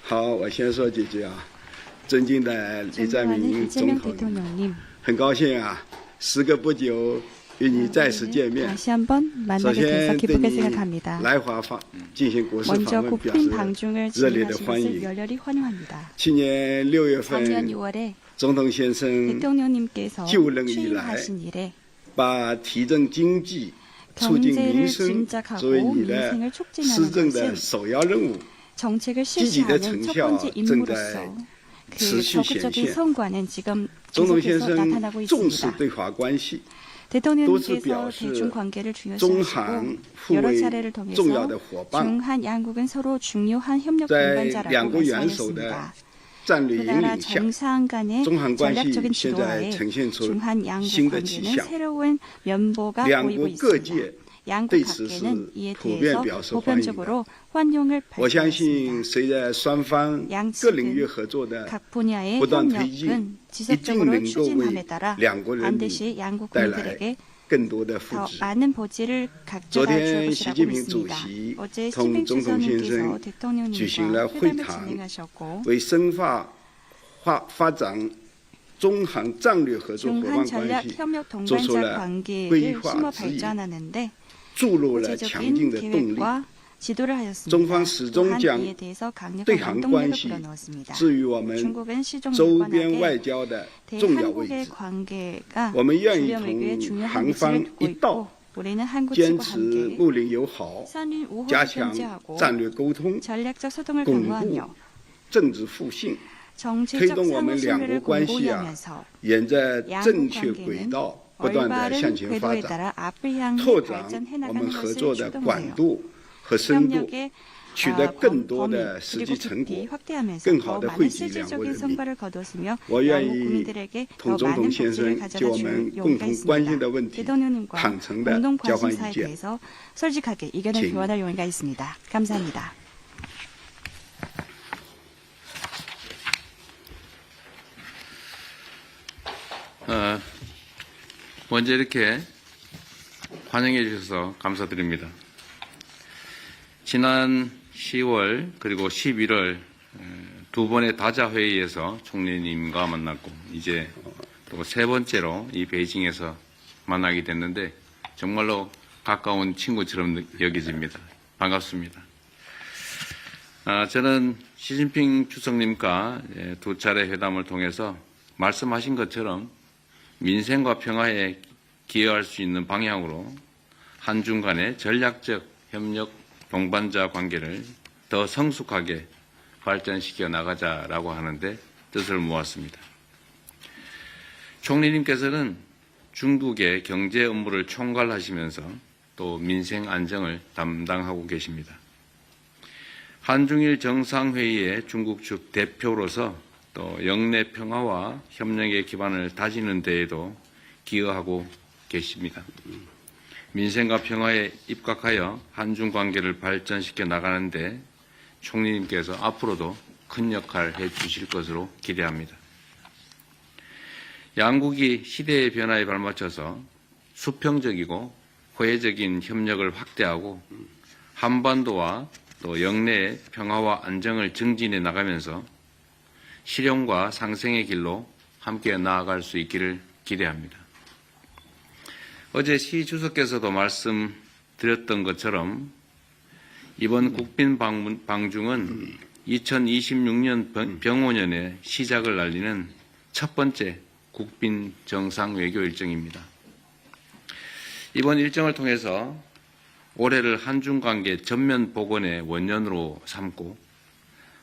好，我先说几句啊。尊敬的李在明总统，很高兴啊，时隔不久与你再次见面。 다시 한번 首 만나게 돼서 先对 기쁘게 你 생각합니다. 来华进行国事访 먼저 问表 국빈 示 방중을 热烈的 진행하신 欢 것을 迎。 열렬히 환영합니다. 去年6月 작년 份， 6월에 总统先生 대통령님께서就任以来 취임하신 이래 把提振经济、促进 경제를 民生 진작하고 作为你的 민생을 施 촉진하는 政的 것은 首要任务， 정책을 积极的 실시하는 成 첫 效 번째 正在 임무로서 그 持续显 적극적인 现。 성과는 지금 总统先 계속해서 生 나타나고 重视 있습니다. 对华关系， 대통령님께서 또是表示 대중 관계를 中 중요시하시고 韩互 여러 为 차례를 重要 통해서 的伙伴， 중한 양국은 서로 중요한 협력 在 동반자라고 两国元首的 말씀하셨습니다. 战略 그 引 나라 领下， 정상 간의 中韩关系 전략적인 现在 지도하에 呈现出 중한 양국 新的迹 관계는 象。 새로운 면보가 两 보이고 国各 있습니다. 界 양국 对此是 각계는 이에 普遍 대해서 表示欢迎的。 보편적으로 환영을 我相信， 발표했습니다. 随着双方各领域合作的 각 분야의 不断推进， 협력은 一定 지속적으로 能够 추진함에 为 따라 两国人民 반드시 양국 带来 국민들에게 更多的福 더 祉。 많은 보지를 昨 가져다 줄 天，习 것이라고 近平主 믿습니다. 席 어제 同 시진핑 总统先 주석님께서 生举行了 대통령님과 会 회담을 谈， 진행하셨고 为深化发展中韩战略合作伙 중한 伴关 전략 系 협력 做出 동반자 了 관계를 规划 심화 指引， 발전하는데 注入了强劲 구체적인 的动力。 계획과 지도를 中 하였습니다. 方始终 또한 将 이에 대해서 对 강력한 韩 원동력을 关系 불어넣었습니다. 置于我们 중국은 시종 周边外 무관하게 交的重要位 대한국의 置。 관계가 我们愿意 주변 외교의 同 중요한 韩 위치를 方 두고 一道 있고 우리는 한국 坚 측과 持 함께 睦邻友好， 선인 加 우호를 强 견제하고 战略沟通， 전략적 소통을 巩固 강화하며 政治互信， 정치적 推动我们两国 상호신뢰를 关系啊 공고히하면서 沿着 양국 正确 관계는 轨道不断的 올바른 向前发 궤도에 展， 따라 앞을 향해 拓展 발전해 我们 나가는 合 것을 作的广 추동하여 度和深度， 협력의 取得更多的实 범위 际成 그리고 果 깊이 。 확대하면서 更 더 好地 많은 惠及两国 실질적인 人民。 성과를 거두었으며 我愿 양국 意 국민들에게 同 더 总统 많은 先 복지를 生 가져다 就我 줄 们共 용의가 同关心 있습니다. 的问题 대통령님과 坦诚的 공동 交换意 관심사에 见。 대해서 솔직하게 의견을 请 교환할 용의가 있습니다. 감사합니다. 먼저 이렇게 환영해 주셔서 감사드립니다. 지난 10월 그리고 11월 두 번의 다자 회의에서 총리님과 만났고 이제 또 세 번째로 이 베이징에서 만나게 됐는데 정말로 가까운 친구처럼 여겨집니다. 반갑습니다. 저는 시진핑 주석님과 두 차례 회담을 통해서 말씀하신 것처럼 민생과 평화에 기여할 수 있는 방향으로 한중 간의 전략적 협력 동반자 관계를 더 성숙하게 발전시켜 나가자라고 하는데 뜻을 모았습니다. 총리님께서는 중국의 경제 업무를 총괄하시면서 또 민생 안정을 담당하고 계십니다. 한중일 정상회의의 중국 측 대표로서 또 영내 평화와 협력의 기반을 다지는 데에도 기여하고 계십니다. 민생과 평화에 입각하여 한중 관계를 발전시켜 나가는데 총리님께서 앞으로도 큰 역할을 해주실 것으로 기대합니다. 양국이 시대의 변화에 발맞춰서 수평적이고 호혜적인 협력을 확대하고 한반도와 또 영내의 평화와 안정을 증진해 나가면서 실용과 상생의 길로 함께 나아갈 수 있기를 기대합니다. 어제 시 주석께서도 말씀드렸던 것처럼 이번 국빈 방중은 2026년 병오년의 시작을 알리는 첫 번째 국빈 정상 외교 일정입니다. 이번 일정을 통해서 올해를 한중관계 전면 복원의 원년으로 삼고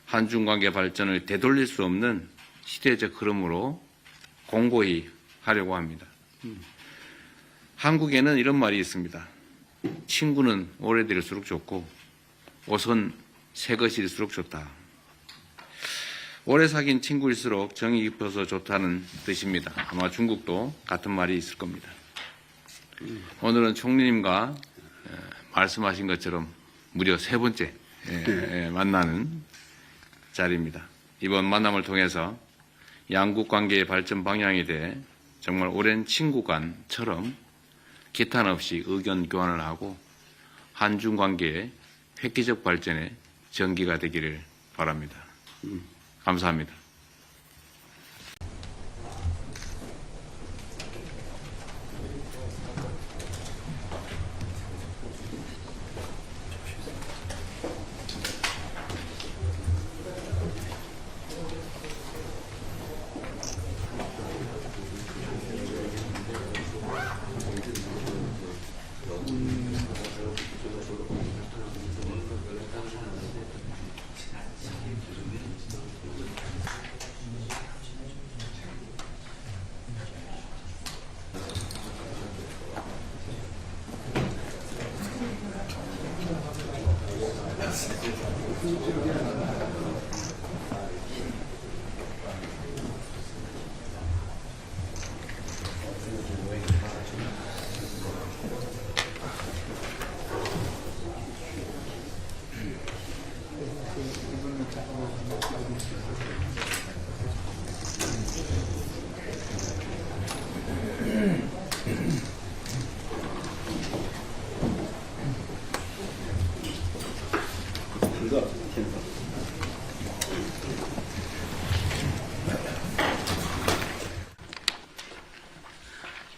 한중관계 발전을 되돌릴 수 없는 시대적 흐름으로 공고히 하려고 합니다. 한국에는 이런 말이 있습니다. 친구는 오래될수록 좋고 옷은 새 것일수록 좋다. 오래 사귄 친구일수록 정이 깊어서 좋다는 뜻입니다. 아마 중국도 같은 말이 있을 겁니다. 오늘은 총리님과 말씀하신 것처럼 무려 세 번째 만나는 자리입니다. 이번 만남을 통해서 양국 관계의 발전 방향에 대해 정말 오랜 친구 간처럼 기탄 없이 의견 교환을 하고 한중 관계의 획기적 발전에 전기가 되기를 바랍니다. 감사합니다.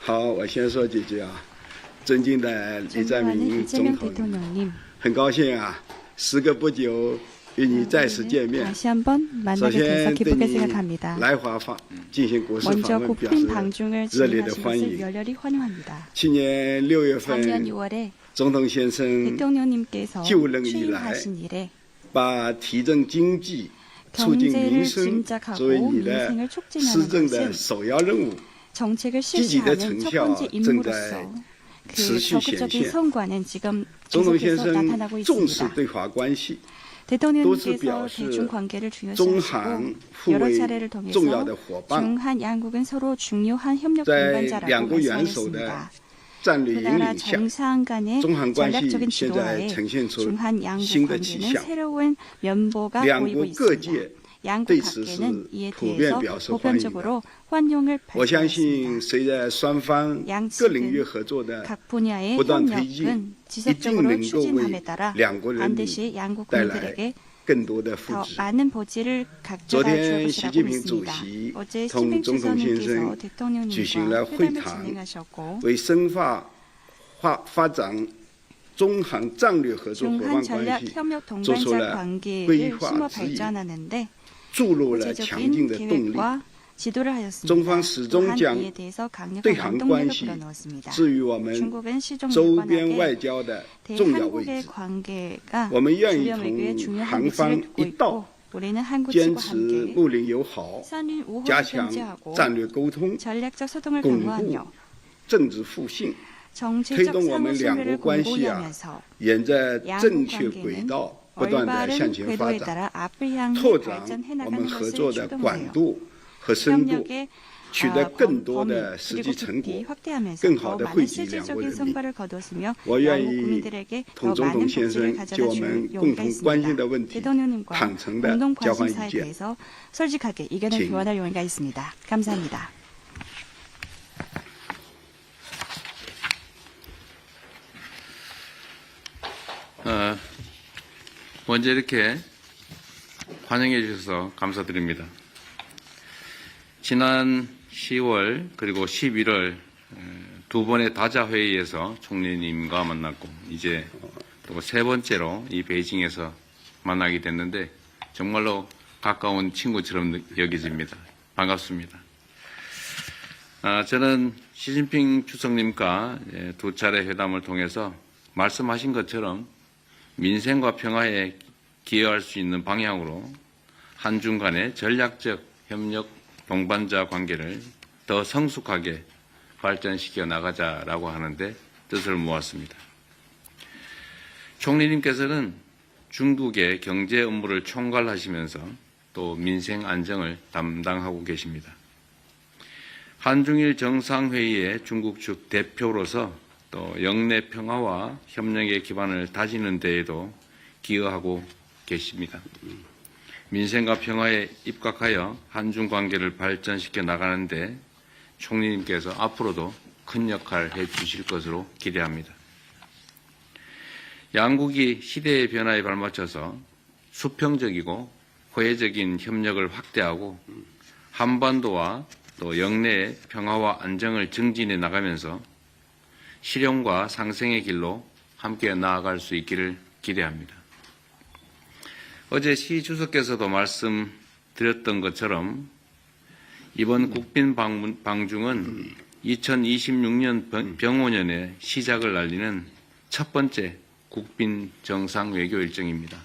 好，我先说几句啊。尊敬的李在 존경하는 明 이재명 总统， 대통령님, 很高兴啊，时隔不久与你再次见面。 다시 한번 首 만나게 돼서 先对 기쁘게 你 생각합니다. 来华进行国事访 먼저 问表 국빈 示 방중을 热烈的 진행하신 欢 것을 迎。 열렬히 환영합니다. 去年6月 작년 份， 6월에 总统先生 대통령님께서就任以来 취임하신 이래 把提振经济、促进 경제를 民生 진작하고 作为你的 민생을 施 촉진하는 政的 것은 首要任务。 정책을 积极的 실시하는 成 첫 效 번째 正在 임무로서 그 持续显 적극적인 现。 성과는 지금 总统先 계속해서 生 나타나고 重视 있습니다. 对华关系， 대통령님께서 또是表示 대중 관계를 中 중요시하시고 韩互 여러 为 차례를 重要 통해서 的伙伴， 중한 양국은 서로 중요한 협력 在 동반자라고 两国元首的 말씀하셨습니다. 战略 두 引 나라 领下， 정상 간의 中韩关系 전략적인 现在 지도하에 呈现出 중한 양국 新的气 관계는 象。 새로운 면보가 两 보이고 国各 있습니다. 界 양국 对此 각계는 是 이에 普遍 대해서 表示欢迎的。 보편적으로 환영을 我相信， 발표했습니다. 随着双方各领域合作的 각 분야의 不断推进， 협력은 一定 지속적으로 能够 추진함에 为 따라 两国人民 반드시 양국 带来 국민들에게 更多的福 더 祉。 많은 보지를 昨 가져다 줄 天，习 것이라고 近平主 믿습니다. 席 어제 同 시진핑 总统先 주석님께서 生举行了 대통령님과 会 회담을 谈， 진행하셨고 为深化发展中韩战略合作伙 중한 伴 전략 关系 협력 做出 동반자 了 관계를 规划 심화 指引， 발전하는데 注入了强劲 구체적인 的动力。 계획과 지도를 하였습니다. 中方始终 또한 将 이에 대해서 강력한 对韩关 원동력을 系 불어넣었습니다. 置于我们 중국은 시종 周边 무관하게 外交的重要位 대한국의 置。 관계가 我们愿意 주변 외교의 同 중요한 韩 위치를 方 두고 一道 있고 우리는 한국 坚 측과 持 함께 睦邻友好， 선인 加 우호를 强 견제하고 战略沟通， 전략적 소통을 巩固 강화하며 政治互信， 정치적 推动我们两国 상호신뢰를 关系啊 공고히 하면서 沿着 양국 正确 관계는 轨道不断的 올바른 向前发 궤도에 展， 따라 앞을 향해 拓展 발전해 我们 나가는 合 것을 作的广 추동하여 度和深度， 협력의 取得更多 범위 的实 그리고 际成 깊이 果。 확대하면서 更 더 好地 많은 惠及两国 실질적인 人民。 성과를 거두었으며 我愿 양국 意 국민들에게 同 더 总 많은 统先 복지를 生 가져다 就我 줄 们共 용의가 同关心 있습니다. 的问题 대통령님과 坦诚的 공동 交换意 관심사에 见。 대해서 솔직하게 의견을 진. 교환할 용의가 있습니다. 감사합니다. 먼저 이렇게 환영해 주셔서 감사드립니다. 지난 10월 그리고 11월 두 번의 다자 회의에서 총리님과 만났고 이제 또 세 번째로 이 베이징에서 만나게 됐는데 정말로 가까운 친구처럼 여겨집니다. 반갑습니다. 저는 시진핑 주석님과 두 차례 회담을 통해서 말씀하신 것처럼 민생과 평화에 기여할 수 있는 방향으로 한중 간의 전략적 협력 동반자 관계를 더 성숙하게 발전시켜 나가자라고 하는데 뜻을 모았습니다. 총리님께서는 중국의 경제 업무를 총괄하시면서 또 민생 안정을 담당하고 계십니다. 한중일 정상회의의 중국 측 대표로서 또 영내 평화와 협력의 기반을 다지는 데에도 기여하고 계십니다. 민생과 평화에 입각하여 한중 관계를 발전시켜 나가는데 총리님께서 앞으로도 큰 역할을 해주실 것으로 기대합니다. 양국이 시대의 변화에 발맞춰서 수평적이고 호혜적인 협력을 확대하고 한반도와 또 영내의 평화와 안정을 증진해 나가면서 실용과 상생의 길로 함께 나아갈 수 있기를 기대합니다. 어제 시 주석께서도 말씀드렸던 것처럼 이번 국빈 방중은 2026년 병오년의 시작을 알리는 첫 번째 국빈 정상 외교 일정입니다.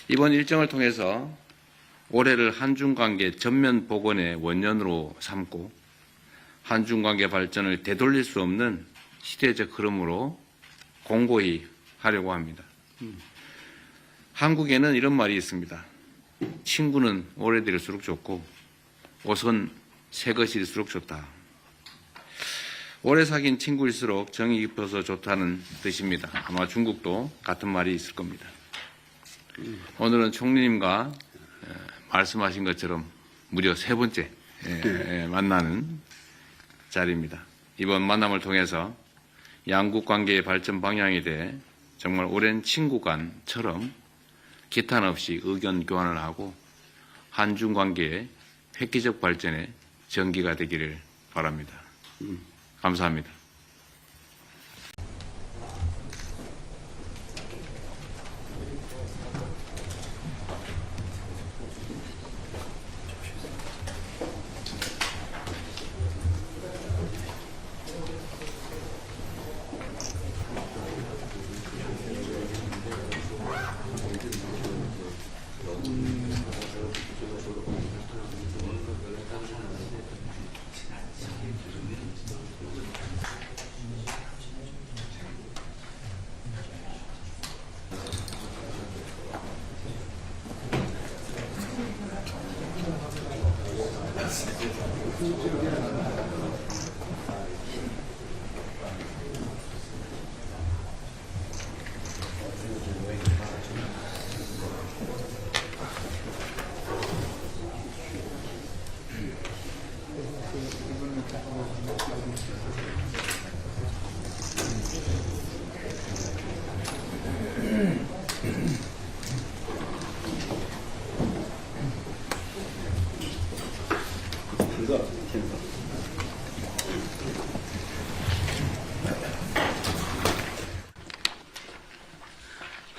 이번 일정을 통해서 올해를 한중관계 전면 복원의 원년으로 삼고 한중관계 발전을 되돌릴 수 없는 시대적 흐름으로 공고히 하려고 합니다. 한국에는 이런 말이 있습니다. 친구는 오래될수록 좋고 옷은 새 것일수록 좋다. 오래 사귄 친구일수록 정이 깊어서 좋다는 뜻입니다. 아마 중국도 같은 말이 있을 겁니다. 오늘은 총리님과 말씀하신 것처럼 무려 세 번째 만나는 자리입니다. 이번 만남을 통해서 양국 관계의 발전 방향에 대해 정말 오랜 친구 간처럼 기탄 없이 의견 교환을 하고 한중 관계의 획기적 발전에 전기가 되기를 바랍니다. 감사합니다.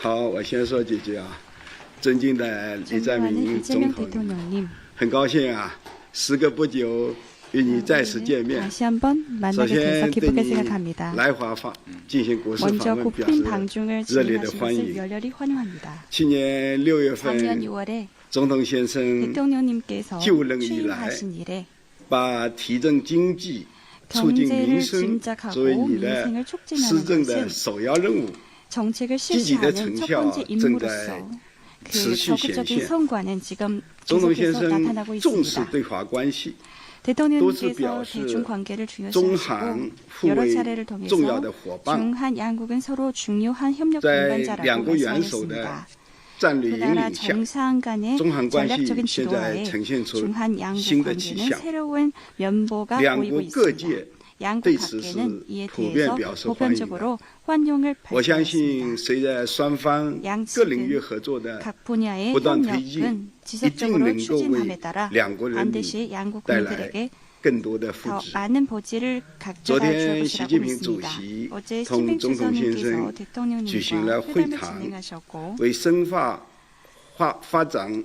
好，我先说几句啊。尊敬的李在明总统，很高兴啊，时隔不久与你再次见面。 다시 한번 首 만나게 돼서 先对 기쁘게 你 생각합니다. 来华进行国事 먼저 访问表 국빈 示 방중을 热烈的 진행하신 欢 것을 迎。 열렬히 환영합니다. 去年6月 작년 份， 6월에 总统先生 대통령님께서就任以来 취임하신 이래 把提振经济、促进 경제를 民生 진작하고 作为你的 민생을 施 촉진하는 政的 것은 首要任务。 정책을 积极的 실시하는 成 첫 效 번째 正在 임무로서 그 持续显 적극적인 现。 성과는 지금 总统先 계속해서 生 나타나고 重视 있습니다. 对华关系，多次 대통령님께서 表示 대중 관계를 中 중요시하시고 韩互 여러 为 차례를 重要 통해서 的伙伴， 중한 양국은 서로 중요한 협력 在 동반자라고 两国元首的 말씀하셨습니다. 战略 두 引 나라 领下， 정상 간의 中韩关系 전략적인 现在 지도하에 呈现出 중한 양국 新的迹 관계는 象。 새로운 면보가 两 보이고 国各 있습니다. 界 양국 对此 밖에는 是 이에 普遍 대해서 表示欢迎的。 보편적으로 환영을 我相信， 발표했습니다. 随着双方各领域合作的 각 분야의 不断推进， 협력은 一定 지속적으로 能够 추진함에 为 따라 两国人民 반드시 양국 带来 국민들에게 更多的福 더 祉。 많은 보지를 昨 가져다 줄 天，习 것이라고 近平主 믿습니다. 席 어제 同 시진핑 总统先 주석님께서 生举行 대통령님과 了会 회담을 谈， 진행하셨고 为深化发展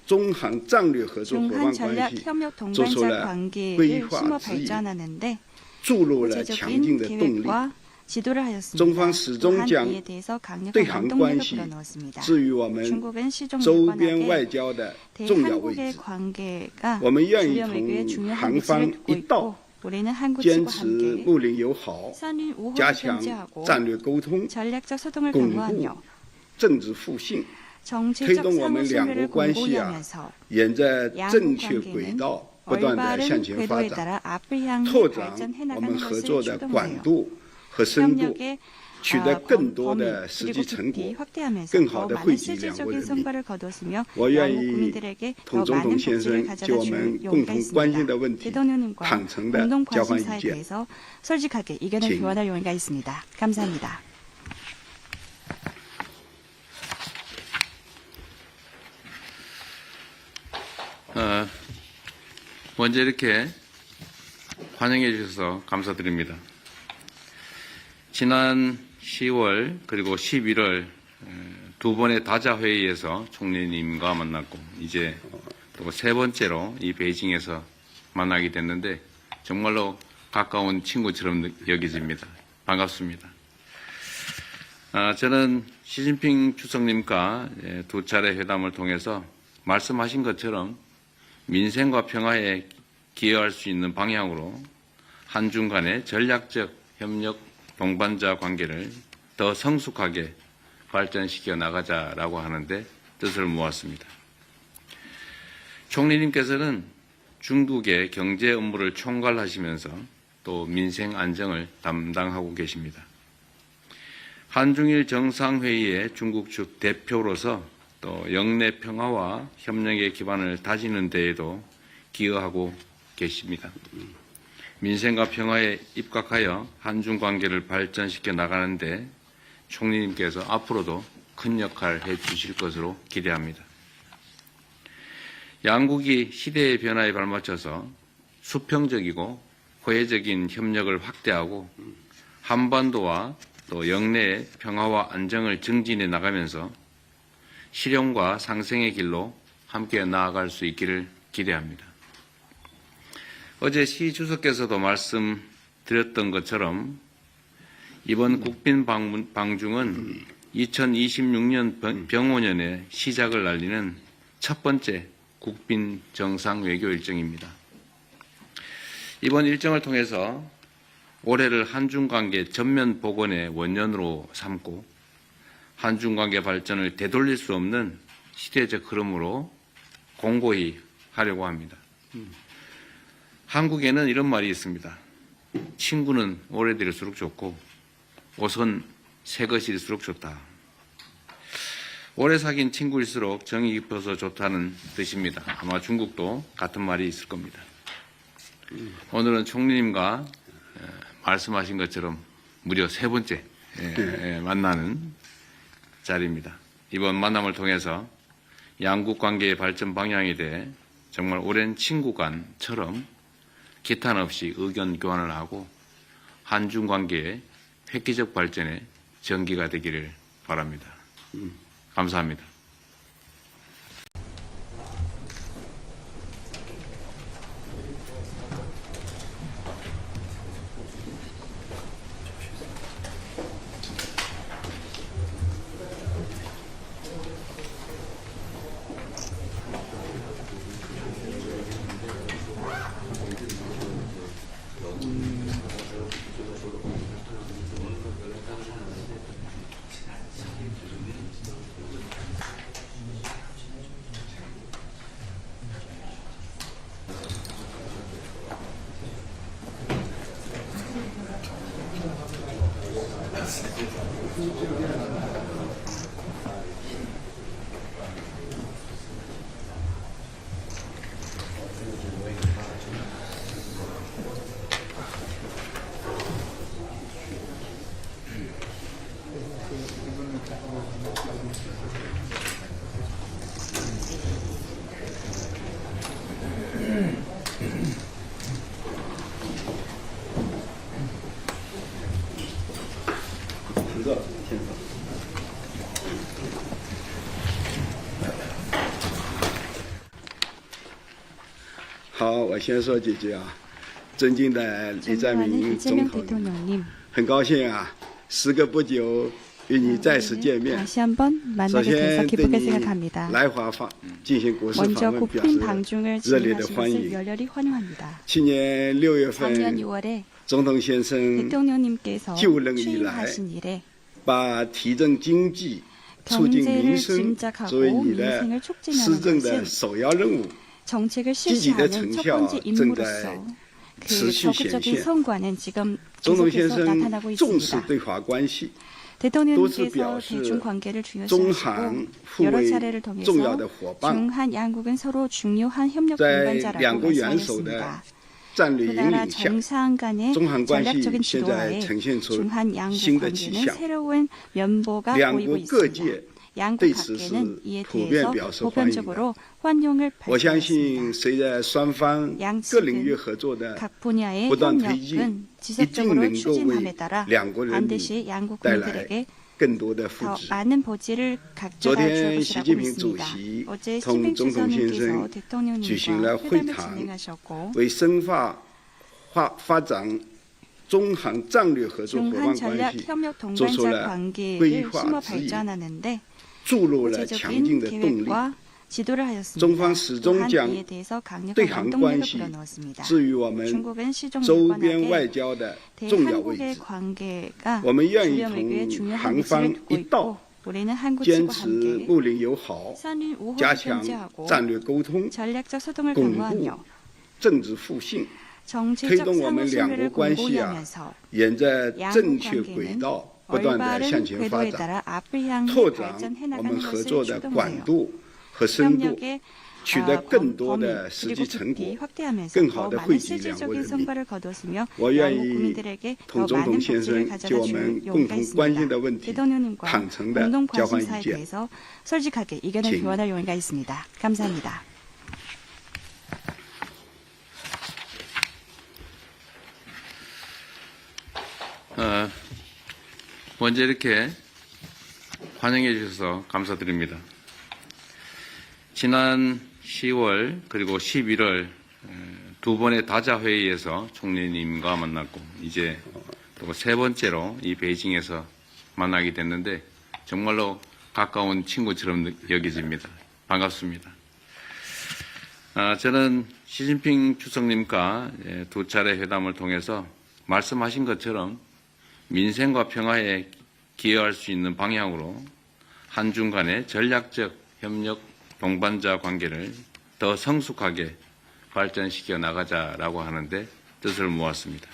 中韩战略合作伙 중한 伴关 전략 系 협력 做出 동반자 了 관계를 规划 심화 指引， 발전하는데 注入了强劲 구체적인 的动力。 계획과 지도를 하였습니다. 중국始终 또한 将 이에 대해서 강력한 对韩关 원동력을 系 불어넣었습니다. 置于我们 중국은 시종 周边 일관하게 外交的重要位 대한국의 置。 관계가 我们愿意 주변 외교의 同 중요한 韩 위치를 方 두고 一道 있고 우리는 한국 坚 측과 持 함께 睦邻友好， 선인 加 우호를 强 견제하고 战略沟通， 전략적 소통을 巩固 강화하며 政治互信， 정치적 推动我们 상호 两国 신뢰를 关系 공고히 啊 하면서 沿着 양국 正确轨 관계는 道不断的向 올바른 前发 궤도에 展， 따라 앞을 향해 拓展 발전해 我 나가는 们合 것을 作的广 추동하여 度和深度， 협력의 取得更多的实际 범위 成 그리고 果。 깊이 확대하면서 更 더 好地 많은 惠及两国 실질적인 人民。 성과를 거두었으며 我愿 양국 意 국민들에게 同 더 总 많은 统先 복지를 生就 가져다 我 줄 们共 용의가 同关心 있습니다. 的问题 대통령님과 坦诚地 공동 交换意 관심사에 见。 대해서 솔직하게 의견을 请 교환할 용의가 있습니다. 감사합니다. 먼저 이렇게 환영해 주셔서 감사드립니다. 지난 10월 그리고 11월 두 번의 다자 회의에서 총리님과 만났고 이제 또 세 번째로 이 베이징에서 만나게 됐는데 정말로 가까운 친구처럼 여겨집니다. 반갑습니다. 저는 시진핑 주석님과 두 차례 회담을 통해서 말씀하신 것처럼 민생과 평화에 기여할 수 있는 방향으로 한중 간의 전략적 협력 동반자 관계를 더 성숙하게 발전시켜 나가자라고 하는데 뜻을 모았습니다. 총리님께서는 중국의 경제 업무를 총괄하시면서 또 민생 안정을 담당하고 계십니다. 한중일 정상회의의 중국 측 대표로서 또 영내 평화와 협력의 기반을 다지는 데에도 기여하고 계십니다. 민생과 평화에 입각하여 한중 관계를 발전시켜 나가는데 총리님께서 앞으로도 큰 역할을 해주실 것으로 기대합니다. 양국이 시대의 변화에 발맞춰서 수평적이고 호혜적인 협력을 확대하고 한반도와 또 영내의 평화와 안정을 증진해 나가면서 실용과 상생의 길로 함께 나아갈 수 있기를 기대합니다. 어제 시 주석께서도 말씀드렸던 것처럼 이번 국빈 방중은 2026년 병오년의 시작을 알리는 첫 번째 국빈 정상 외교 일정입니다. 이번 일정을 통해서 올해를 한중관계 전면 복원의 원년으로 삼고 한중관계 발전을 되돌릴 수 없는 시대적 흐름으로 공고히 하려고 합니다. 한국에는 이런 말이 있습니다. 친구는 오래될수록 좋고 옷은 새 것일수록 좋다. 오래 사귄 친구일수록 정이 깊어서 좋다는 뜻입니다. 아마 중국도 같은 말이 있을 겁니다. 오늘은 총리님과 말씀하신 것처럼 무려 세 번째 만나는 자리입니다. 이번 만남을 통해서 양국 관계의 발전 방향에 대해 정말 오랜 친구 간처럼 기탄 없이 의견 교환을 하고 한중 관계의 획기적 발전에 전기가 되기를 바랍니다. 감사합니다.好，我先说几句啊。尊敬的李在明总统，很高兴啊，时隔不久与你再次见面。 다시 한번 首 만나게 돼서 先对 기쁘게 你 생각합니다. 来华进行国事访 먼저 问表 국빈 示 방중을 热烈的 진행하신 欢 것을 迎。 열렬히 환영합니다. 去年6月 작년 份， 6월에 总统先生 대통령님께서就任以来， 취임하신 이래 把提振经济、促进 경제를 民生 진작하고 作为你的 민생을 施 촉진하는 政的 것은 首要任务。 정책을 积极的 실시하는 成 첫 效 번째 正在 임무로서 持 그 续显 적극적인 现。 성과는 지금 总统先 계속해서 生 나타나고 重视 있습니다. 对华关系， 대통령께서 또 대중 관계를 中 중요시하시고 韩互 여러 为 차례를 重要的 통해서 伙伴， 중한 양국은 서로 중요한 협력 在 동반자라고 两国元首的 말씀하셨습니다. 战略 두 引 나라 领下， 정상 간의 中韩关系 전략적인 现在 지도하에 呈现出 중한 양국 新的气 관계는 象。 새로운 면보가 两 보이고 国各 있습니다. 界 양국 对此是 각계는 이에 普遍 대해서 表示欢迎的。 보편적으로 환영을 我相信， 발표했습니다. 随着双方各领域合作的 각 분야의 不断推进， 협력은 一定 지속적으로 能够 추진함에 为 따라 两国人民 반드시 양국 带来 국민들에게 更多的福 더 祉。 많은 보지를 昨 가져다 줄 天，习 것이라고 近平主 믿습니다. 席 어제 同 시진핑 总统先 주석님께서 生举行 대통령님과 了会 회담을 谈， 진행하셨고 为深化发展中韩战略合作伙 중한 伴 전략 关系 협력 做出 동반자 了 관계를 规划 심화 指引， 발전하는데 注入了强劲 구체적인 的动力。 계획과 지도를 中 하였습니다. 方始终 또한 将 이에 대해서 강력한 对韩关 원동력을 系 불어넣었습니다. 置于我们 중국은 시종 周边外 일관하게 交的重要位 대한국의 置。 관계가 我们愿意 주요 외교의 同 중요한 韩 위치를 方 두고 一道 있고 우리는 한국 坚 측과 持 함께 睦邻友好， 선인 우호를 加强 견제하고 战略沟通， 전략적 소통을 巩固 강화하며 政治互信， 정치적 推动我们两国 상호신뢰를 关系 공고히 啊 하면서 沿着 양국 正确 관계는 轨道不断的 올바른 向前发 궤도에 展， 따라 앞을 향해 拓展 발전해 我 나가는 们合 것을 作的广 추동하여 度和深度， 협력의 取得更多 범위 的实 그리고 际成 깊이 果。 확대하면서 更 더 好地 많은 惠及两国 실질적인 人民。 성과를 거두었으며 我愿 양국 意 국민들에게 同 더 总 많은 统先 복지를 生就 가져다 我 줄 们共 용의가 同关心 있습니다. 的问题 대통령님과 坦诚地 공동 交换意 관심사에 见。 대해서 솔직하게 의견을 请 교환할 용의가 있습니다. 감사합니다. 먼저 이렇게 환영해 주셔서 감사드립니다. 지난 10월 그리고 11월 두 번의 다자 회의에서 총리님과 만났고 이제 또 세 번째로 이 베이징에서 만나게 됐는데 정말로 가까운 친구처럼 여겨집니다. 반갑습니다. 저는 시진핑 주석님과 두 차례 회담을 통해서 말씀하신 것처럼 민생과 평화에 기여할 수 있는 방향으로 한중 간의 전략적 협력 동반자 관계를 더 성숙하게 발전시켜 나가자라고 하는데 뜻을 모았습니다.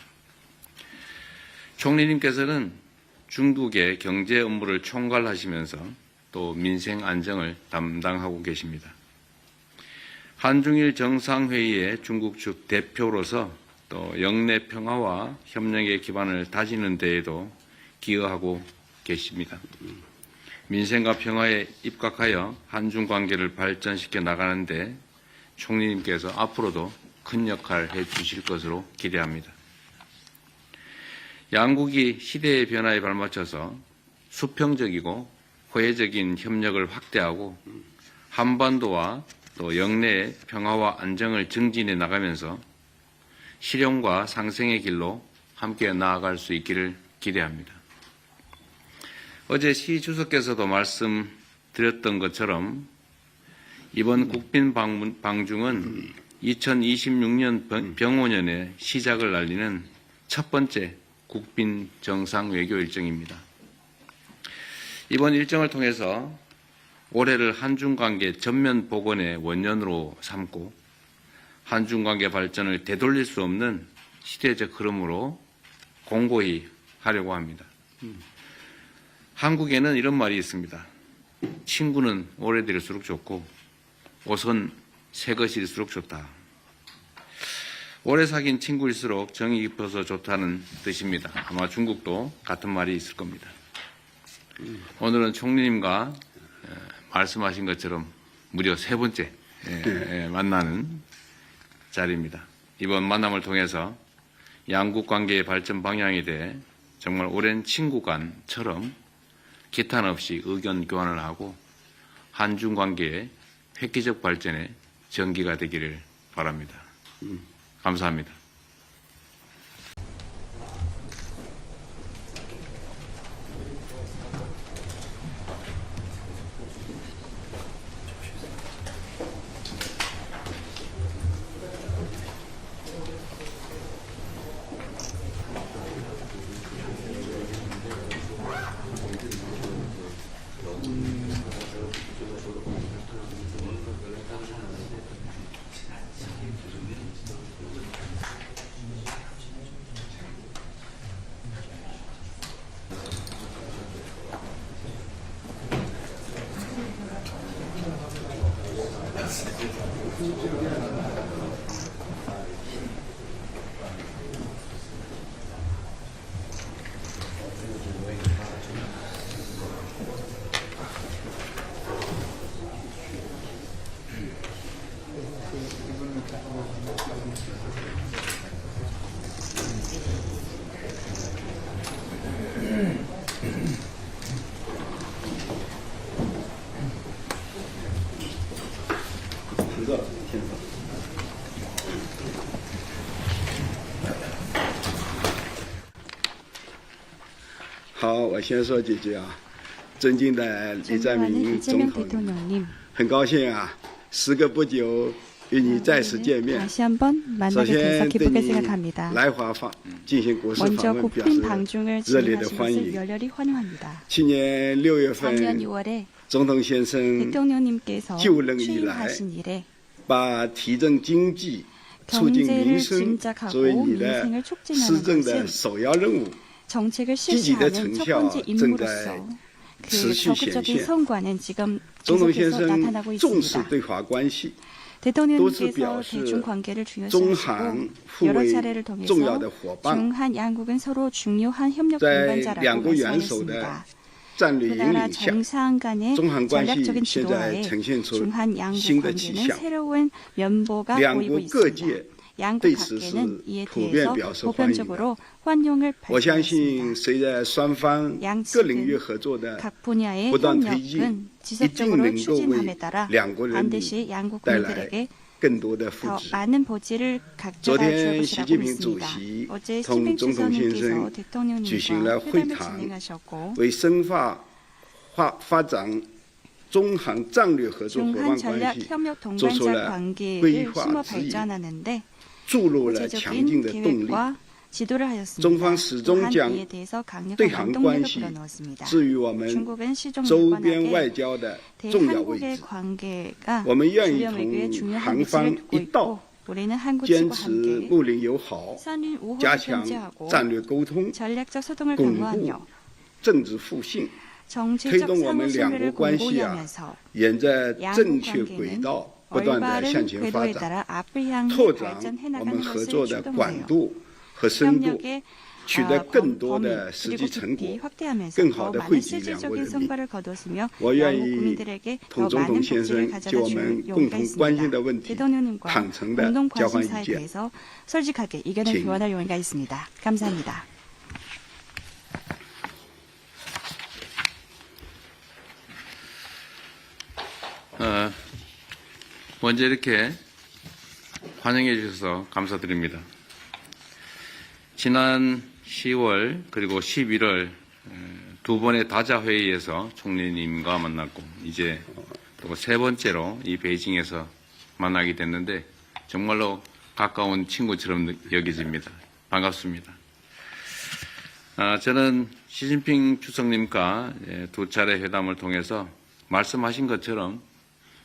총리님께서는 중국의 경제 업무를 총괄하시면서 또 민생 안정을 담당하고 계십니다. 한중일 정상회의의 중국 측 대표로서 또 영내 평화와 협력의 기반을 다지는 데에도 기여하고 계십니다. 민생과 평화에 입각하여 한중 관계를 발전시켜 나가는데 총리님께서 앞으로도 큰 역할을 해주실 것으로 기대합니다. 양국이 시대의 변화에 발맞춰서 수평적이고 호혜적인 협력을 확대하고 한반도와 또 영내의 평화와 안정을 증진해 나가면서 실용과 상생의 길로 함께 나아갈 수 있기를 기대합니다. 어제 시 주석께서도 말씀드렸던 것처럼 이번 국빈 방중은 2026년 병오년의 시작을 알리는 첫 번째 국빈 정상 외교 일정입니다. 이번 일정을 통해서 올해를 한중관계 전면 복원의 원년으로 삼고 한중관계 발전을 되돌릴 수 없는 시대적 흐름으로 공고히 하려고 합니다. 한국에는 이런 말이 있습니다. 친구는 오래될수록 좋고 옷은 새 것일수록 좋다. 오래 사귄 친구일수록 정이 깊어서 좋다는 뜻입니다. 아마 중국도 같은 말이 있을 겁니다. 오늘은 총리님과 말씀하신 것처럼 무려 세 번째 만나는 자리입니다. 이번 만남을 통해서 양국 관계의 발전 방향에 대해 정말 오랜 친구 간처럼 기탄 없이 의견 교환을 하고 한중 관계의 획기적 발전에 전기가 되기를 바랍니다. 감사합니다. 热，天热。好，我先说几句啊。尊敬的李在 존경하는 明 이재명 总统， 대통령님, 很高兴啊，时隔不久与你再次见面。 다시 한번 首 만나게 돼서 先对 기쁘게 你 생각합니다. 来华进行国事访 먼저 问表 국빈 示 방중을 热烈的 진행하신 欢 것을 迎。 열렬히 환영합니다. 去年6月 작년 份， 6월에 总统先生 대통령님께서就任以来 취임하신 이래 把提振经济、促进 경제를 民生 진작하고 作为你的 민생을 施 촉진하는 政的 것은 首要任务。 정책을 积极的 실시하는 成 첫 效 번째 正在 임무로서 그 持续显 적극적인 现。 성과는 지금 总统先 계속해서 生 나타나고 重视 있습니다. 对华关系，多次 대통령님께서 表示 대중 관계를 中 중요시하시고 韩互 여러 为 차례를 重 통해서 要的伙伴， 중한 양국은 서로 중요한 협력 在 동반자라고 两国元首的 말씀하셨습니다. 战略 두 引 나라 领下， 정상 간의 中韩关系 전략적인 现在 지도하에 呈现出 중한 양국 新的迹 관계는 象。 새로운 면보가 两 보이고 国各 있습니다. 界 양국 对此是 각계는 이에 普遍 대해서 表示欢迎的。 보편적으로 환영을 我相信， 발표했습니다. 随着双方各领域合作的 각 분야의 不断推进， 협력은 一定 지속적으로 能够 추진함에 为 따라 两国人民 반드시 양국 带来 국민들에게 更多的福 더 祉。 많은 보지를 昨 가져다 줄 天，习 것이라고 近平主 믿습니다. 席 어제 同 시빈 总统先 주석님께서 生举行了 대통령님과 会 회담을 谈， 진행하셨고 为深化发展中韩战略合作伙 중한 伴关 전략 系 협력 做出 동반자 了 관계를 规划 심화 指引， 발전하는데 注入了强劲 구체적인 的动力。 계획과 지도를 하였습니다. 中方始终 또한 将 이에 대해서 강력한 对韩关 원동력을 系 불어넣었습니다. 置于我们 중국은 시종 周边外 일관하게 交的重要位 대한국의 置。 관계가 我们愿意 주요 외교에 同 중요한 韩 위치를 方 두고 一道 있고 우리는 한국 坚 측과 持 함께 睦邻友好， 선인 우호를 加强 견제하고 战略沟通， 전략적 소통을 巩固 강화하며 政治互信， 정치적 推动我们两国 상호신뢰를 关系 공고히 啊 하면서 沿着 양국 正确 관계는 轨道不断的向 올바른 前发 궤도에 展， 따라 앞을 향해 拓展 발전해 我们 나가는 合作 것을 的广 추동하여 度和深度， 협력의 取得更 범위 多的实 그리고 际成 깊이 果。 확대하면서 更 더 好地 많은 惠及两国 실질적인 人民。 성과를 거두었으며 我愿 양국 意 국민들에게 同 더 总 많은 统先 복지를 生 가져다 就我 줄 们共 용의가 同关心 있습니다. 的问题 대통령님과 坦诚地 공동 交换意 관심사에 见。 대해서 솔직하게 의견을 请 교환할 용의가 있습니다. 감사합니다. 먼저 이렇게 환영해 주셔서 감사드립니다. 지난 10월 그리고 11월 두 번의 다자 회의에서 총리님과 만났고 이제 또 세 번째로 이 베이징에서 만나게 됐는데 정말로 가까운 친구처럼 여겨집니다. 반갑습니다. 저는 시진핑 주석님과 두 차례 회담을 통해서 말씀하신 것처럼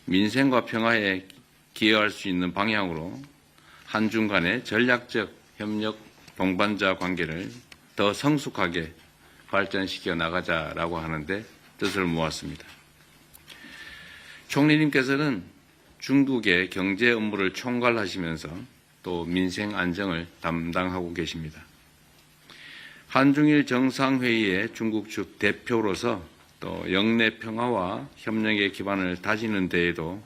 민생과 평화에 기여할 수 있는 방향으로 한중 간의 전략적 협력 동반자 관계를 더 성숙하게 발전시켜 나가자라고 하는데 뜻을 모았습니다. 총리님께서는 중국의 경제 업무를 총괄하시면서 또 민생 안정을 담당하고 계십니다. 한중일 정상회의의 중국 측 대표로서 또 영내 평화와 협력의 기반을 다지는 데에도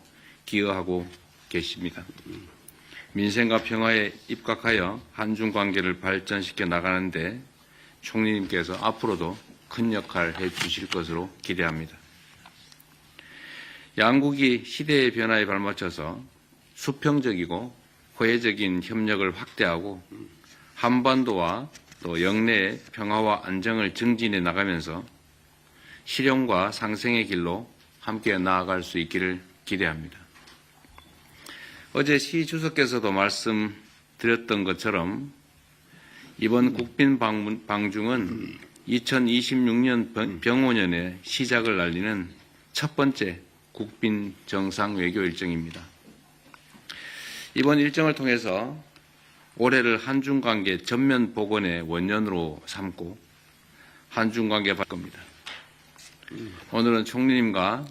기여하고 계십니다. 민생과 평화에 입각하여 한중 관계를 발전시켜 나가는데 총리님께서 앞으로도 큰 역할을 해주실 것으로 기대합니다. 양국이 시대의 변화에 발맞춰서 수평적이고 호혜적인 협력을 확대하고 한반도와 또 영내의 평화와 안정을 증진해 나가면서 실용과 상생의 길로 함께 나아갈 수 있기를 기대합니다. 어제 시 주석께서도 말씀드렸던 것처럼 이번 국빈 방중은 2026년 병오년의 시작을 알리는 첫 번째 국빈 정상 외교 일정입니다. 이번 일정을 통해서 올해를 한중 관계 전면 복원의 원년으로 삼고 한중 관계 발 겁니다. 오늘은 총리님과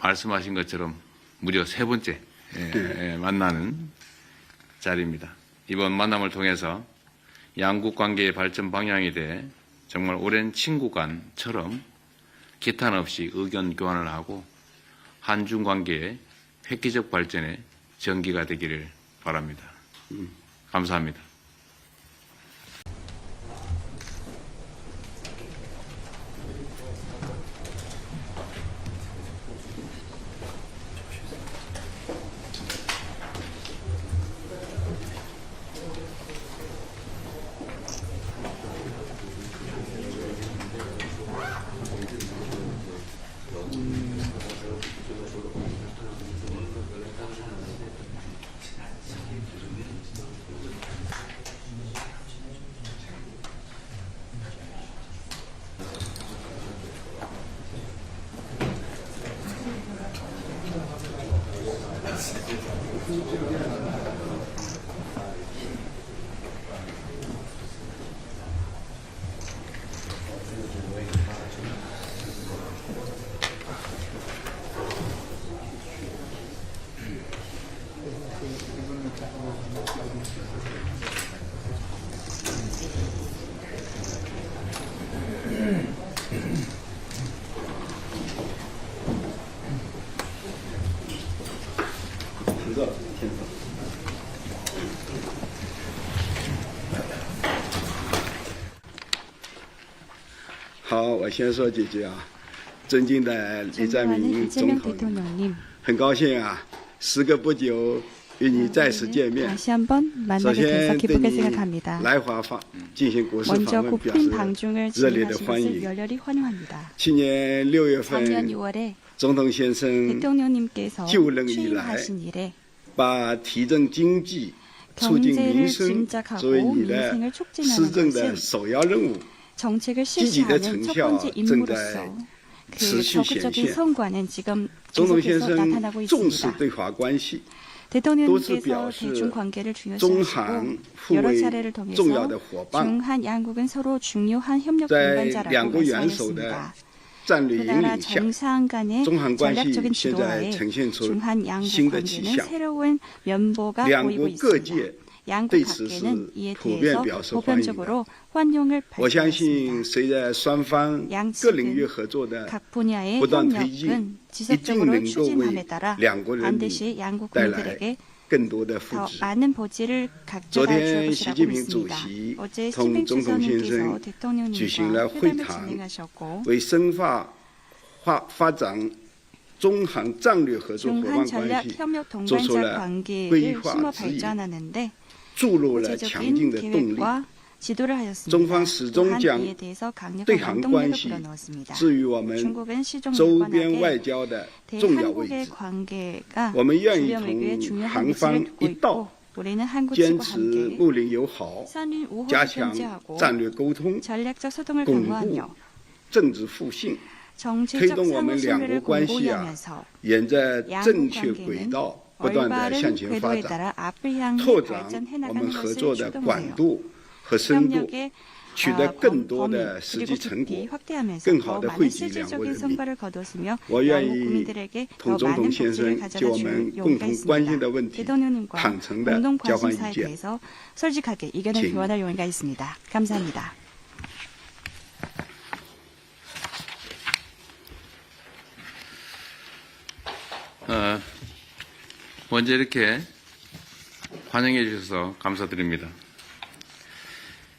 말씀하신 것처럼 무려 세 번째 만나는 자리입니다. 이번 만남을 통해서 양국 관계의 발전 방향에 대해 정말 오랜 친구 간처럼 기탄 없이 의견 교환을 하고 한중 관계의 획기적 발전에 전기가 되기를 바랍니다. 감사합니다. 好，我先说几句啊。尊敬的李在 존경하는 明总 이재명 统， 대통령님, 很高兴啊，时隔不久与你再次见面。 다시 한번 首 만나게 돼서 先对 기쁘게 你 생각합니다. 来华进行国事 먼저 访问表 국빈 示 방중을 热烈的 진행하신 欢 것을 迎。 열렬히 환영합니다. 去年6月 작년 份， 6월에 总统先生 대통령님께서就任以来 취임하신 이래 把提振经济、促进 경제를 民生 진작하고 作为你的 민생을 施 촉진하는 政的 것은 首要任务。 정책을 积极的 실시하는 成 첫 效 번째 正在 임무로서 그 持续显 적극적인 现。 성과는 지금 总统先 계속해서 生 나타나고 重视 있습니다. 对华关系， 대통령님께서 또是 대중 관계를 中 중요시하시고 韩互 여러 为 차례를 重要 통해서 的伙伴， 중한 양국은 서로 중요한 협력 在 동반자라고 两国元首的 말씀하셨습니다. 战略 두 引 나라 领下， 정상 간의 中韩关系 전략적인 现在 지도하에 呈现出 중한 양국 新的迹 관계는 象。 새로운 면보가 两 보이고 国各 있습니다. 界 양국 对此 밖에는 是 이에 普遍 대해서 表示欢迎的。 보편적으로 환영을 我相信， 발표했습니다. 随着双方各领域合作的 각 분야의 不断推进， 협력은 一定 지속적으로 能够 추진함에 为 따라 两国人民 반드시 양국 带来 국민들에게 更多的福 더 祉。 많은 보지를 昨 가져다 줄 天，习 것이라고 近平主 믿습니다. 席 어제 同 시진핑 总统先 주석님께서 生举行 대통령님과 了会 회담을 谈， 진행하셨고 为深化发展中韩战略合作伙 중한 伴关 전략 系 협력 做出 동반자 了 관계를 规划 심화 指引， 발전하는데 注入了强劲 구체적인 的动力。 계획과 지도를 하였습니다. 중국始终 또한 将 이에 대해서 강력한 对韩关 원동력을 系 불어넣었습니다. 置于我们 중국은 시종 周边外 무관하게 交的重要位 대한국의 置。 관계가 我们愿意 주변 외교의 同 중요한 韩 위치를 方 두고 一道 있고 우리는 한국 坚 측과 持 함께 睦邻友好， 선인 加 우호를 强 견제하고 战略沟通， 전략적 소통을 巩固 강화하며 政治互信， 정치적 推动我们两国 상호신뢰를 关系啊 공고히 하면서 沿着 양국 正确 관계는 轨道不断的 올바른 向前发 궤도에 展， 따라 앞을 향해 拓展 발전해 我们 나가는 合 것을 作的广 추동하여 度和深度， 협력의 取得更多的实 범위 际成 그리고 果 깊이 。 확대하면서 更 더 好地 많은 惠及两国 실질적인 人民。 성과를 거두었으며 我愿 양국 意 국민들에게 同 더 总统 많은 先 복지를 生就 가져다 我 줄 们共 용의가 同关心 있습니다. 的问题 대통령님과 坦诚的 공동 交换意 관심사에 见。 대해서 솔직하게 의견을 请 교환할 용의가 있습니다. 감사합니다. 먼저 이렇게 환영해 주셔서 감사드립니다.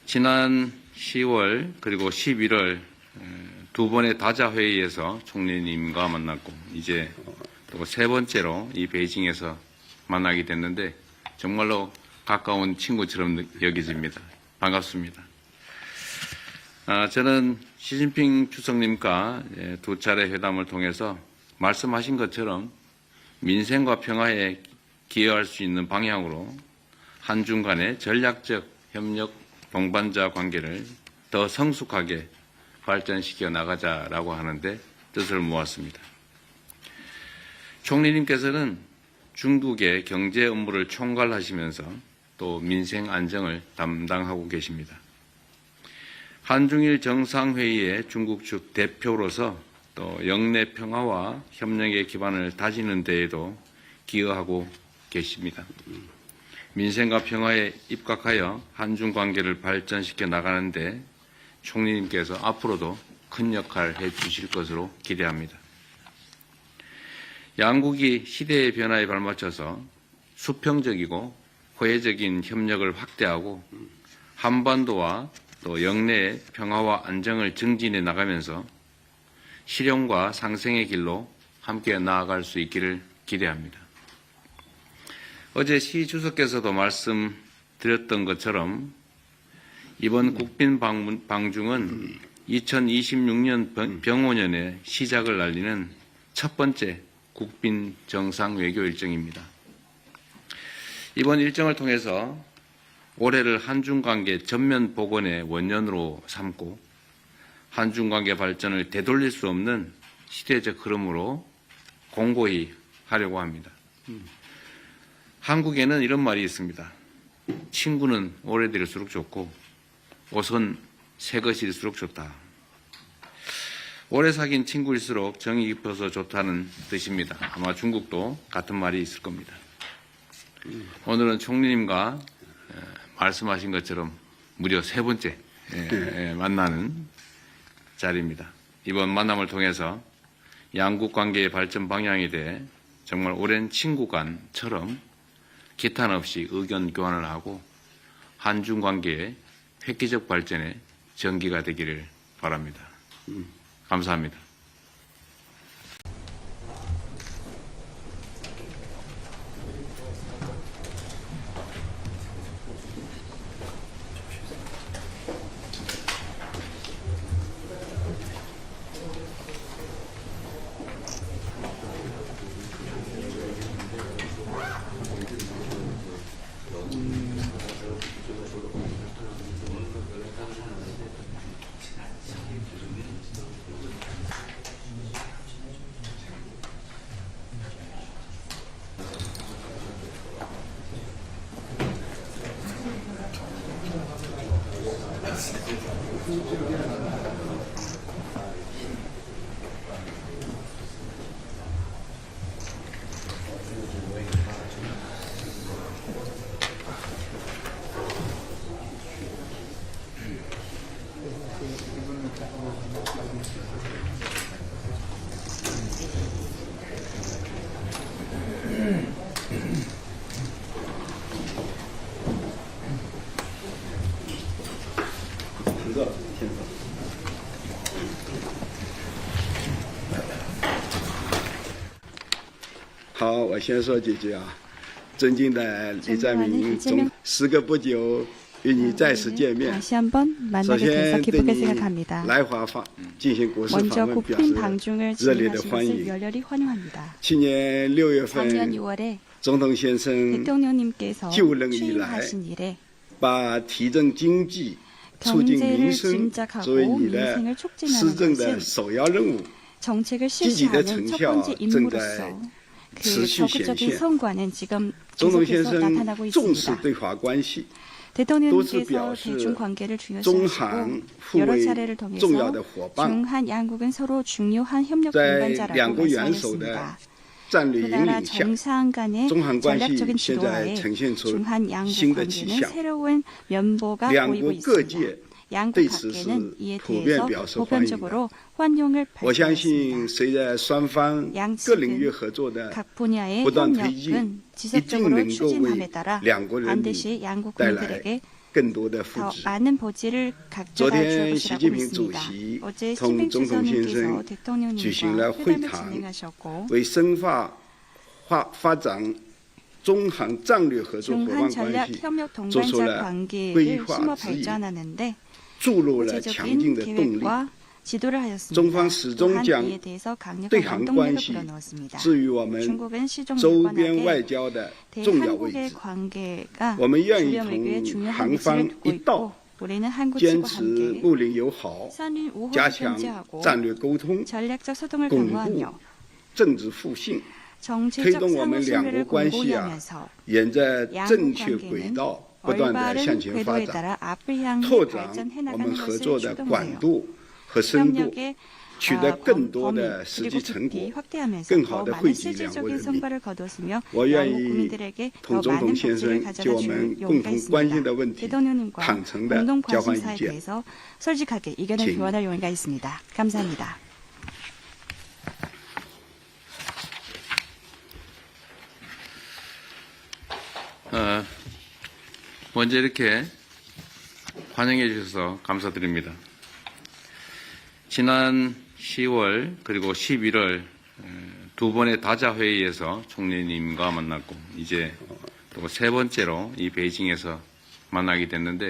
지난 10월 그리고 11월 두 번의 다자 회의에서 총리님과 만났고 이제 또 세 번째로 이 베이징에서 만나게 됐는데 정말로 가까운 친구처럼 여겨집니다. 반갑습니다. 저는 시진핑 주석님과 두 차례 회담을 통해서 말씀하신 것처럼 민생과 평화에 기여할 수 있는 방향으로 한중 간의 전략적 협력 동반자 관계를 더 성숙하게 발전시켜 나가자라고 하는데 뜻을 모았습니다. 총리님께서는 중국의 경제 업무를 총괄하시면서 또 민생 안정을 담당하고 계십니다. 한중일 정상회의의 중국 측 대표로서 또 영내 평화와 협력의 기반을 다지는 데에도 기여하고 계십니다. 민생과 평화에 입각하여 한중 관계를 발전시켜 나가는데 총리님께서 앞으로도 큰 역할을 해주실 것으로 기대합니다. 양국이 시대의 변화에 발맞춰서 수평적이고 호혜적인 협력을 확대하고 한반도와 또 영내의 평화와 안정을 증진해 나가면서 실용과 상생의 길로 함께 나아갈 수 있기를 기대합니다. 어제 시 주석께서도 말씀드렸던 것처럼 이번 국빈 방중은 2026년 병오년의 시작을 알리는 첫 번째 국빈 정상 외교 일정입니다. 이번 일정을 통해서 올해를 한중관계 전면 복원의 원년으로 삼고 한중관계 발전을 되돌릴 수 없는 시대적 흐름으로 공고히 하려고 합니다. 한국에는 이런 말이 있습니다. 친구는 오래될수록 좋고 옷은 새 것일수록 좋다. 오래 사귄 친구일수록 정이 깊어서 좋다는 뜻입니다. 아마 중국도 같은 말이 있을 겁니다. 오늘은 총리님과 말씀하신 것처럼 무려 세 번째 만나는 자리입니다. 이번 만남을 통해서 양국 관계의 발전 방향에 대해 정말 오랜 친구 간처럼 기탄 없이 의견 교환을 하고 한중 관계의 획기적 발전에 전기가 되기를 바랍니다. 감사합니다.好，我先说几句啊。尊敬的李在明总，时隔不久与你再次见面。 다시 한번 首 만나게 돼서 先对 기쁘게 你 생각합니다. 来华进行国事访 먼저 问表 국빈 示 방중을 热烈的 진행하신 欢 것을 迎。 열렬히 환영합니다. 去年6月 작년 份， 6월에 总统先生 대통령님께서就任以来 취임하신 이래 把提振经济、促进 경제를 民生 진작하고 作为你的 민생을 施 촉진하는 政的 것은 首要任务。 정책을 积极的 실시하는 成 첫 效 번째 正在 임무로서 그 持续显 적극적인 现。 성과는 지금 总统先 계속해서 生 나타나고 重视 있습니다. 对华关系，多次 대통령님께서 表示 대중 관계를 中 중요시하시고 韩互 여러 为 차례를 통해서 重要的伙伴， 중한 양국은 서로 중요한 협력 在 동반자라고 两国元首的 말씀하셨습니다. 战略引 우리나라 领下， 정상 간의 中韩关系 전략적인 现在 지도하에 呈现出 중한 양국 新的气 관계는 象。 새로운 면보가 两 보이고 国各 있습니다. 界 양국 对此 각계는 是 이에 普遍 대해서 表示欢迎的。 보편적으로 환영을 我相信， 발표했습니다. 随着双方各领域合作的 각 분야의 不断推进， 협력은 一定 지속적으로 能够 추진함에 为 따라 两国人民 반드시 양국 带来 국민들에게 更多的福 더 祉。 많은 보지를 昨 가져다 줄 天，习 것이라고 近平主 믿습니다. 席 어제 同 시진핑 总统先 주석님께서 生举行了 대통령님과 会 회담을 谈， 진행하셨고 为深化发展中韩战略合作伙 중한 伴 전략 关系 협력 做出 동반자 了 관계를 规划 심화 指引， 발전하는데 注入了强劲 구체적인 的动力。 계획과 지도를 中 하였습니다. 方始终 또한 将 이에 대해서 对 강력한 韩 원동력을 关系 불어넣었습니다. 置于我们 중국은 시종 周边外 일관하게 交的重要位 대한국의 置。 관계가 我们愿意 주변 외교에 同 중요한 韩 위치를 方 두고 一道 있고 우리는 한국 坚 측과 持 함께 睦邻友好， 선인 加 우호를 强 견제하고 战略沟通， 전략적 소통을 巩固 강화하며 政治互信， 정치적 推动我们两国 상호신뢰를 关系啊 공고히하면서 沿着 양국 正确 관계는 轨道不断的 올바른 向前发 궤도에 展， 따라 앞을 향해 拓展 발전해 我们 나가는 合 것을 作的广 추동하여 度和深度， 협력의 取得更多的实 범위 际成 그리고 깊이 果。 확대하면서 更 더 好地 많은 惠及两国 실질적인 人民。 성과를 거두었으며 我愿 양국 意 국민들에게 同 더 总 많은 统先 복지를 生就 가져다 我 줄 们共 용의가 同关心 있습니다. 的问题 대통령님과 坦诚的 공동 交换意 관심사에 见。 대해서 솔직하게 의견을 진. 교환할 용의가 있습니다. 감사합니다. 먼저 이렇게 환영해 주셔서 감사드립니다. 지난 10월 그리고 11월 두 번의 다자 회의에서 총리님과 만났고 이제 또 세 번째로 이 베이징에서 만나게 됐는데